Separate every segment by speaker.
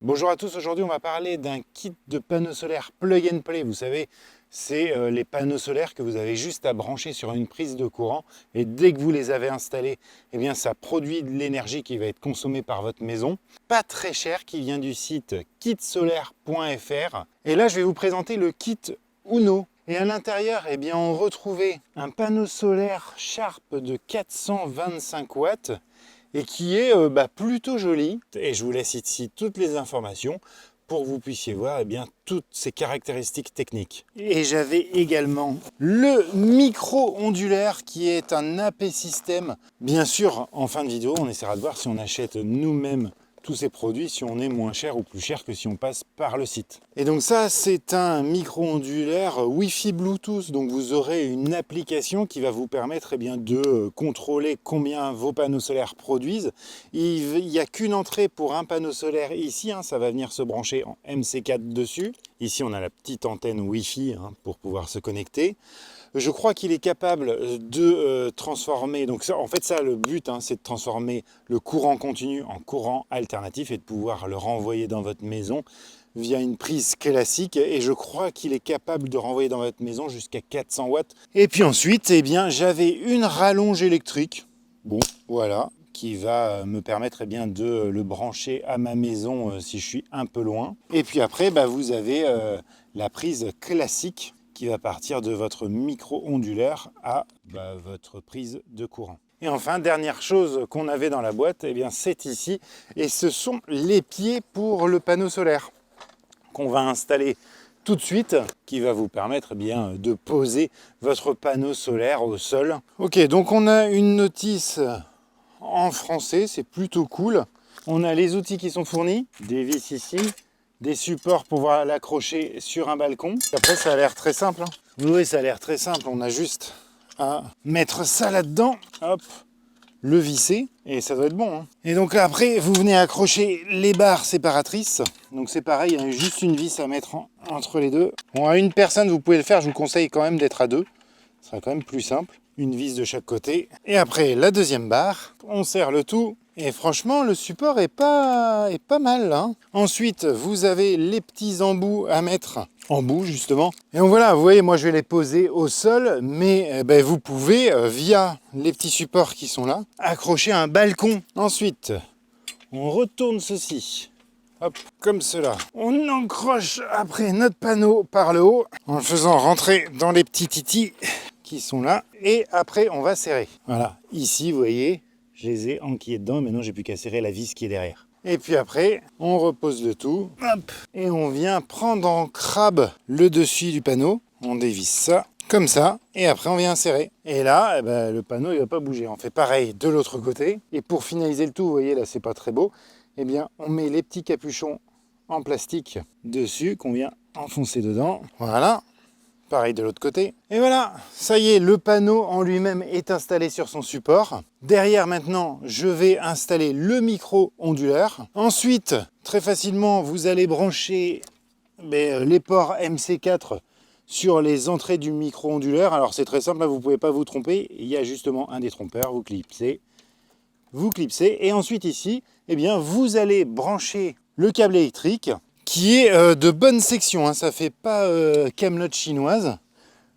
Speaker 1: Bonjour à tous, aujourd'hui on va parler d'un kit de panneaux solaires plug and play. Vous savez, c'est les panneaux solaires que vous avez juste à brancher sur une prise de courant et dès que vous les avez installés, eh bien ça produit de l'énergie qui va être consommée par votre maison. Pas très cher, qui vient du site kitsolaire.fr. Et là je vais vous présenter le kit Uno. Et à l'intérieur, eh bien, on retrouvait un panneau solaire Sharp de 425 watts et qui est plutôt joli. Et je vous laisse ici toutes les informations pour que vous puissiez voir bien, toutes ces caractéristiques techniques. Et j'avais également le micro-ondulaire qui est un AP système. Bien sûr, en fin de vidéo, on essaiera de voir si on achète nous-mêmes tous ces produits, si on est moins cher ou plus cher que si on passe par le site. Et donc ça, c'est un micro-ondulaire Wi-Fi Bluetooth. Donc vous aurez une application qui va vous permettre de contrôler combien vos panneaux solaires produisent. Il n'y a qu'une entrée pour un panneau solaire ici, ça va venir se brancher en MC4 dessus. Ici, on a la petite antenne Wi-Fi pour pouvoir se connecter. Je crois qu'il est capable de transformer, donc ça, en fait ça le but c'est de transformer le courant continu en courant alternatif et de pouvoir le renvoyer dans votre maison via une prise classique, et je crois qu'il est capable de renvoyer dans votre maison jusqu'à 400 watts. Et puis ensuite, j'avais une rallonge électrique, voilà, qui va me permettre de le brancher à ma maison si je suis un peu loin. Et puis après, vous avez la prise classique qui va partir de votre micro-ondulaire à votre prise de courant. Et enfin, dernière chose qu'on avait dans la boîte, c'est ici, et ce sont les pieds pour le panneau solaire qu'on va installer tout de suite, qui va vous permettre de poser votre panneau solaire au sol. Ok, donc on a une notice en français, c'est plutôt cool. On a les outils qui sont fournis, des vis ici, des supports pour pouvoir l'accrocher sur un balcon. Après, ça a l'air très simple. Oui, ça a l'air très simple. On a juste à mettre ça là-dedans, hop, le visser, et ça doit être bon. Et donc là, après, vous venez accrocher les barres séparatrices. Donc c'est pareil, il y a juste une vis à mettre entre les deux. Bon, à une personne, vous pouvez le faire. Je vous conseille quand même d'être à deux. Ce sera quand même plus simple. Une vis de chaque côté. Et après, la deuxième barre. On serre le tout. Et franchement, le support est pas mal. Ensuite, vous avez les petits embouts à mettre en bout, justement. Et donc voilà, vous voyez, moi je vais les poser au sol, mais vous pouvez, via les petits supports qui sont là, accrocher un balcon. Ensuite, on retourne ceci. Hop, comme cela. On encroche après notre panneau par le haut, en le faisant rentrer dans les petits titis qui sont là. Et après, on va serrer. Voilà, ici, vous voyez, je les ai enquillés dedans, maintenant j'ai plus qu'à serrer la vis qui est derrière. Et puis après, on repose le tout, hop, et on vient prendre en crabe le dessus du panneau. On dévisse ça, comme ça, et après on vient serrer. Et là, le panneau il va pas bouger. On fait pareil de l'autre côté. Et pour finaliser le tout, vous voyez là, c'est pas très beau. On met les petits capuchons en plastique dessus qu'on vient enfoncer dedans. Voilà. Pareil de l'autre côté. Et voilà, ça y est, le panneau en lui-même est installé sur son support. Derrière maintenant, je vais installer le micro-ondulaire. Ensuite, très facilement, vous allez brancher les ports MC4 sur les entrées du micro-ondulaire. Alors c'est très simple, là, vous ne pouvez pas vous tromper. Il y a justement un détrompeur, vous clipsez. Et ensuite ici, vous allez brancher le câble électrique qui est de bonne section, ça fait pas camelote chinoise.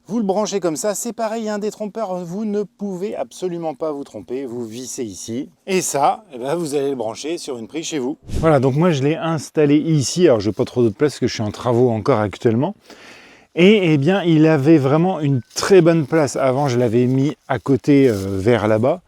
Speaker 1: Vous le branchez comme ça, c'est pareil, un détrompeur, vous ne pouvez absolument pas vous tromper, vous vissez ici. Et ça, vous allez le brancher sur une prise chez vous. Voilà, donc moi je l'ai installé ici, alors je n'ai pas trop de place parce que je suis en travaux encore actuellement. Et il avait vraiment une très bonne place. Avant, je l'avais mis à côté vers là-bas.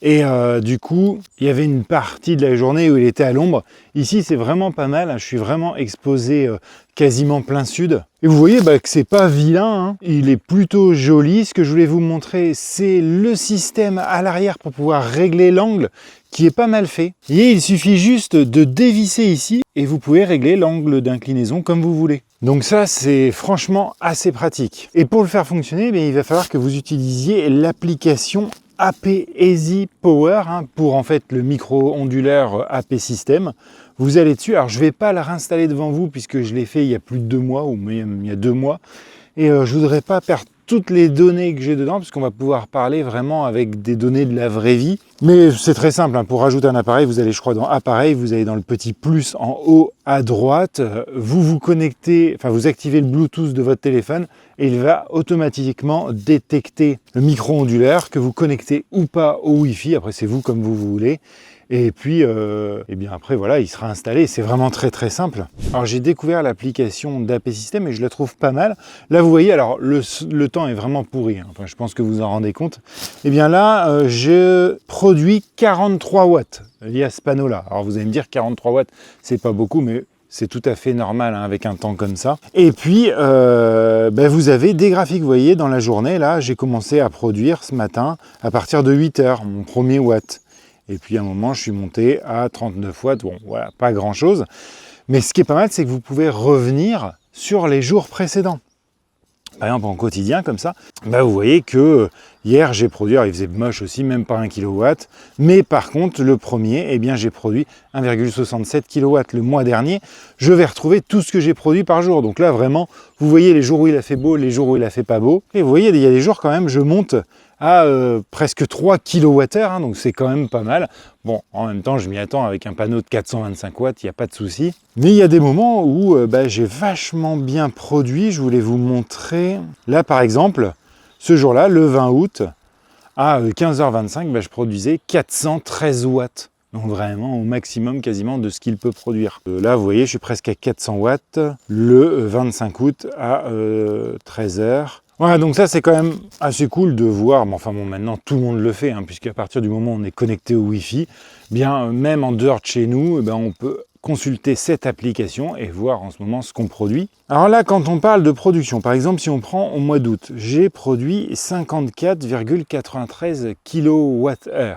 Speaker 1: Et du coup, il y avait une partie de la journée où il était à l'ombre. Ici, c'est vraiment pas mal. Je suis vraiment exposé quasiment plein sud. Et vous voyez que c'est pas vilain. Il est plutôt joli. Ce que je voulais vous montrer, c'est le système à l'arrière pour pouvoir régler l'angle qui est pas mal fait. Et il suffit juste de dévisser ici et vous pouvez régler l'angle d'inclinaison comme vous voulez. Donc ça, c'est franchement assez pratique. Et pour le faire fonctionner, il va falloir que vous utilisiez l'application AP Easy Power pour en fait le micro-ondulaire AP System. Vous allez dessus, alors je ne vais pas la réinstaller devant vous puisque je l'ai fait il y a plus de 2 mois ou même il y a 2 mois et je ne voudrais pas perdre toutes les données que j'ai dedans puisqu'on va pouvoir parler vraiment avec des données de la vraie vie Mais c'est très simple, hein. Pour rajouter un appareil, vous allez, je crois, dans appareil, vous allez dans le petit plus en haut à droite, vous vous connectez, enfin vous activez le Bluetooth de votre téléphone et il va automatiquement détecter le micro ondulaire que vous connectez ou pas au Wi-Fi. Après, c'est vous comme vous voulez. Et puis, et bien après, voilà, il sera installé. C'est vraiment très très simple. Alors, j'ai découvert l'application d'AP System et je la trouve pas mal. Là, vous voyez, alors le temps est vraiment pourri, hein. Enfin, je pense que vous en rendez compte. Et bien là, je produis 43 watts via ce panneau-là. Alors, vous allez me dire 43 watts, c'est pas beaucoup, mais c'est tout à fait normal, hein, avec un temps comme ça. Et puis, vous avez des graphiques. Vous voyez, dans la journée, là, j'ai commencé à produire ce matin à partir de 8 heures, mon premier watt. Et puis à un moment, je suis monté à 39 watts. Bon, voilà, pas grand-chose. Mais ce qui est pas mal, c'est que vous pouvez revenir sur les jours précédents. Par exemple, en quotidien, comme ça, vous voyez que hier, j'ai produit, alors il faisait moche aussi, même pas 1 kW. Mais par contre, le premier, eh bien, j'ai produit 1,67 kW. Le mois dernier, je vais retrouver tout ce que j'ai produit par jour. Donc là, vraiment, vous voyez les jours où il a fait beau, les jours où il a fait pas beau. Et vous voyez, il y a des jours quand même, je monte à presque 3 kWh, hein, donc c'est quand même pas mal. Bon, en même temps, je m'y attends avec un panneau de 425 watts, il n'y a pas de souci. Mais il y a des moments où j'ai vachement bien produit. Je voulais vous montrer. Là, par exemple, ce jour-là, le 20 août, à 15h25, je produisais 413 watts. Donc vraiment au maximum quasiment de ce qu'il peut produire. Là, vous voyez, je suis presque à 400 watts le 25 août à 13h. Voilà, donc ça c'est quand même assez cool de voir, mais enfin bon, maintenant tout le monde le fait, hein, puisqu'à partir du moment où on est connecté au Wi-Fi, bien même en dehors de chez nous, on peut consulter cette application et voir en ce moment ce qu'on produit. Alors là, quand on parle de production, par exemple, si on prend au mois d'août, j'ai produit 54,93 kWh.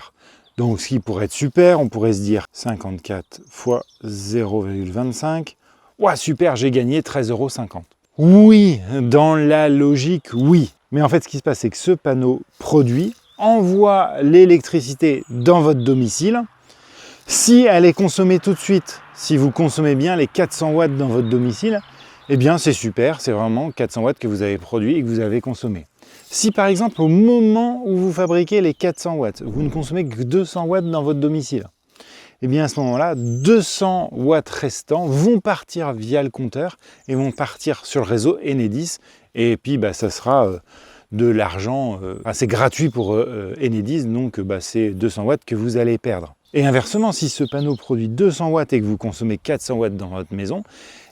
Speaker 1: Donc ce qui pourrait être super, on pourrait se dire 54 fois 0,25. Ouah, super, j'ai gagné 13,50 €. Oui, dans la logique, oui. Mais en fait, ce qui se passe, c'est que ce panneau produit, envoie l'électricité dans votre domicile. Si elle est consommée tout de suite, si vous consommez bien les 400 watts dans votre domicile, eh bien c'est super, c'est vraiment 400 watts que vous avez produit et que vous avez consommé. Si par exemple, au moment où vous fabriquez les 400 watts, vous ne consommez que 200 watts dans votre domicile, et bien à ce moment-là, 200 watts restants vont partir via le compteur et vont partir sur le réseau Enedis. Et puis ça sera de l'argent, c'est gratuit pour Enedis, donc c'est 200 watts que vous allez perdre. Et inversement, si ce panneau produit 200 watts et que vous consommez 400 watts dans votre maison,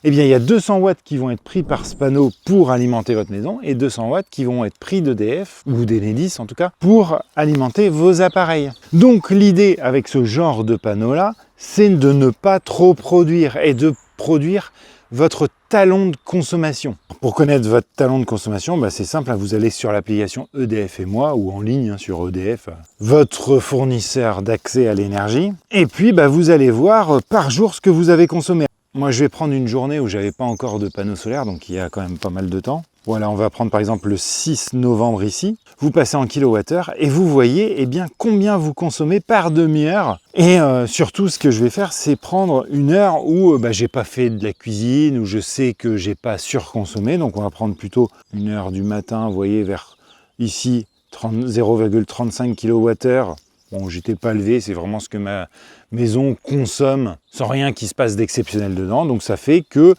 Speaker 1: eh bien il y a 200 watts qui vont être pris par ce panneau pour alimenter votre maison et 200 watts qui vont être pris d'EDF, ou d'Enedis en tout cas, pour alimenter vos appareils. Donc l'idée avec ce genre de panneau-là, c'est de ne pas trop produire et de produire votre talon de consommation. Pour connaître votre talon de consommation, c'est simple, vous allez sur l'application EDF et moi, ou en ligne sur EDF, votre fournisseur d'accès à l'énergie, et puis vous allez voir par jour ce que vous avez consommé. Moi je vais prendre une journée où j'avais pas encore de panneaux solaires, donc il y a quand même pas mal de temps. Voilà, on va prendre par exemple le 6 novembre ici. Vous passez en kilowattheure et vous voyez combien vous consommez par demi-heure. Et surtout, ce que je vais faire, c'est prendre une heure où j'ai pas fait de la cuisine, où je sais que j'ai pas surconsommé. Donc on va prendre plutôt une heure du matin, vous voyez, vers ici 0,35 kWh. Bon, j'étais pas levé, c'est vraiment ce que ma maison consomme sans rien qui se passe d'exceptionnel dedans. Donc ça fait que...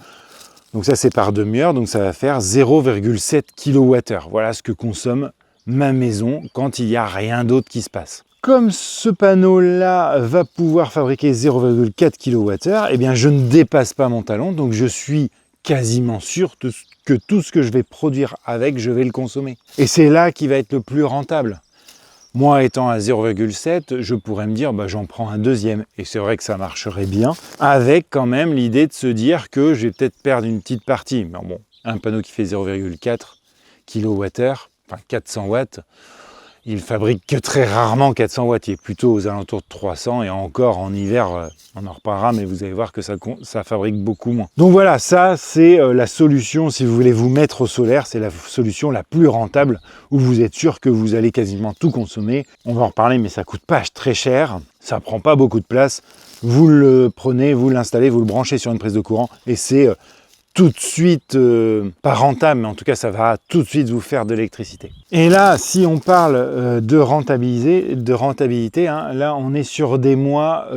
Speaker 1: Donc ça c'est par demi-heure, donc ça va faire 0,7 kWh. Voilà ce que consomme ma maison quand il n'y a rien d'autre qui se passe. Comme ce panneau-là va pouvoir fabriquer 0,4 kWh, eh bien je ne dépasse pas mon talon, donc je suis quasiment sûr que tout ce que je vais produire avec, je vais le consommer. Et c'est là qui va être le plus rentable. Moi, étant à 0,7, je pourrais me dire, j'en prends un deuxième. Et c'est vrai que ça marcherait bien, avec quand même l'idée de se dire que je vais peut-être perdre une petite partie. Mais bon, un panneau qui fait 0,4 kWh, enfin 400 watts, il fabrique que très rarement 400 watts. Il est plutôt aux alentours de 300 et encore en hiver, on en reparlera, mais vous allez voir que ça fabrique beaucoup moins. Donc voilà, ça c'est la solution si vous voulez vous mettre au solaire, c'est la solution la plus rentable où vous êtes sûr que vous allez quasiment tout consommer. On va en reparler, mais ça coûte pas très cher, ça prend pas beaucoup de place. Vous le prenez, vous l'installez, vous le branchez sur une prise de courant et c'est tout de suite, pas rentable, mais en tout cas ça va tout de suite vous faire de l'électricité. Et là, si on parle de rentabilité, hein, là on est sur des mois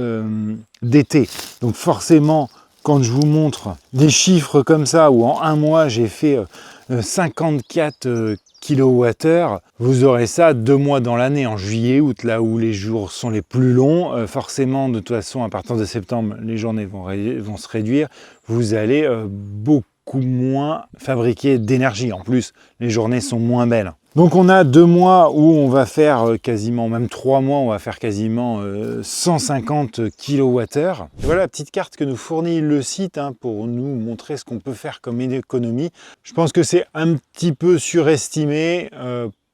Speaker 1: d'été. Donc forcément, quand je vous montre des chiffres comme ça, où en un mois j'ai fait 54 kWh, vous aurez ça 2 mois dans l'année, en juillet, août, là où les jours sont les plus longs. Forcément, de toute façon, à partir de septembre, les journées vont se réduire. Vous allez beaucoup moins fabriquer d'énergie. En plus, les journées sont moins belles. Donc on a 2 mois où on va faire quasiment, même 3 mois, on va faire quasiment 150 kWh. Et voilà la petite carte que nous fournit le site hein, pour nous montrer ce qu'on peut faire comme économie. Je pense que c'est un petit peu surestimé.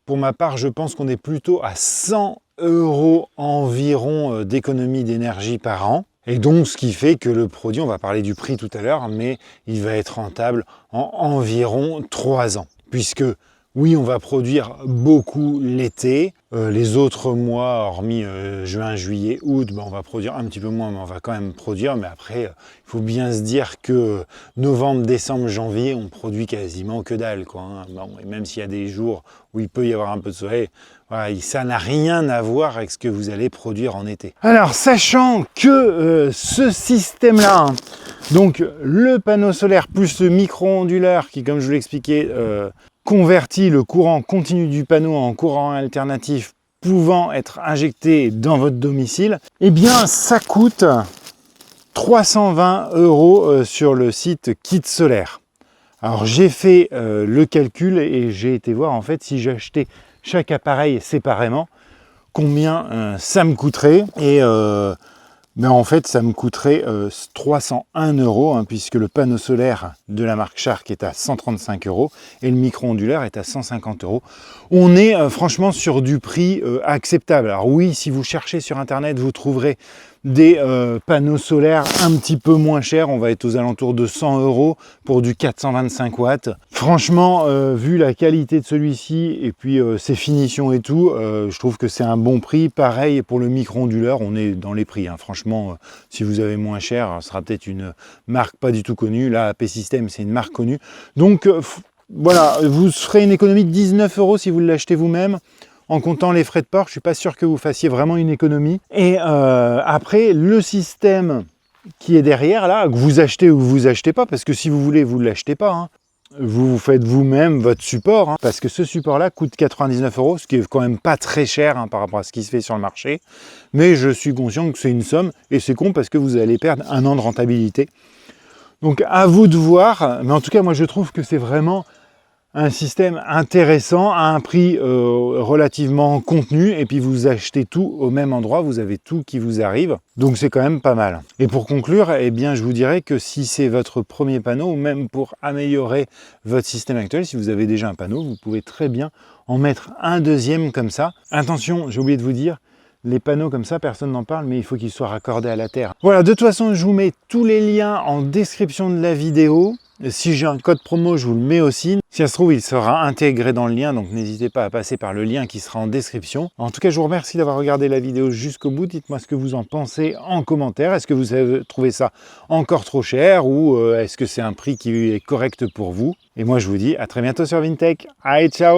Speaker 1: Pour ma part, je pense qu'on est plutôt à 100 € environ d'économie d'énergie par an. Et donc, ce qui fait que le produit, on va parler du prix tout à l'heure, mais il va être rentable en environ 3 ans. Puisque oui, on va produire beaucoup l'été. Les autres mois, hormis juin, juillet, août, ben on va produire un petit peu moins, mais on va quand même produire. Mais après, il faut bien se dire que novembre, décembre, janvier, on produit quasiment que dalle, quoi, hein. Bon, et même s'il y a des jours où il peut y avoir un peu de soleil, voilà, ça n'a rien à voir avec ce que vous allez produire en été. Alors, sachant que ce système-là, hein, donc le panneau solaire plus le micro-onduleur qui, comme je vous l'expliquais, convertit le courant continu du panneau en courant alternatif pouvant être injecté dans votre domicile, eh bien ça coûte 320 € sur le site Kit Solaire. Alors j'ai fait le calcul et j'ai été voir en fait si j'achetais chaque appareil séparément, combien ça me coûterait. Et ben en fait, ça me coûterait 301 € hein, puisque le panneau solaire de la marque Shark est à 135 € et le micro-ondulaire est à 150 €. On est franchement sur du prix acceptable. Alors oui, si vous cherchez sur Internet, vous trouverez des panneaux solaires un petit peu moins chers. On va être aux alentours de 100 € pour du 425 watts. Franchement, vu la qualité de celui-ci et puis ses finitions et tout, je trouve que c'est un bon prix. Pareil pour le micro-onduleur, on est dans les prix, hein. Franchement, si vous avez moins cher, ce sera peut-être une marque pas du tout connue. Là, AP System, c'est une marque connue. Donc voilà, vous ferez une économie de 19 € si vous l'achetez vous-même. En comptant les frais de port, je ne suis pas sûr que vous fassiez vraiment une économie. Et après, le système qui est derrière, là, que vous achetez ou vous achetez pas, parce que si vous voulez, vous ne l'achetez pas, hein. Vous faites vous-même votre support, hein, parce que ce support-là coûte 99 €, ce qui est quand même pas très cher hein, par rapport à ce qui se fait sur le marché. Mais je suis conscient que c'est une somme, et c'est con parce que vous allez perdre 1 an de rentabilité. Donc à vous de voir, mais en tout cas, moi je trouve que c'est vraiment un système intéressant à un prix relativement contenu et puis vous achetez tout au même endroit, vous avez tout qui vous arrive, donc c'est quand même pas mal. Et pour conclure, eh bien, je vous dirais que si c'est votre premier panneau ou même pour améliorer votre système actuel, si vous avez déjà un panneau, vous pouvez très bien en mettre un deuxième comme ça. Attention, j'ai oublié de vous dire, les panneaux comme ça, personne n'en parle, mais il faut qu'ils soient raccordés à la terre. Voilà, de toute façon, je vous mets tous les liens en description de la vidéo. Si j'ai un code promo, je vous le mets aussi. Si ça se trouve, il sera intégré dans le lien, donc n'hésitez pas à passer par le lien qui sera en description. En tout cas, je vous remercie d'avoir regardé la vidéo jusqu'au bout. Dites-moi ce que vous en pensez en commentaire. Est-ce que vous avez trouvé ça encore trop cher ou est-ce que c'est un prix qui est correct pour vous? Et moi, je vous dis à très bientôt sur Vintech. Allez, ciao!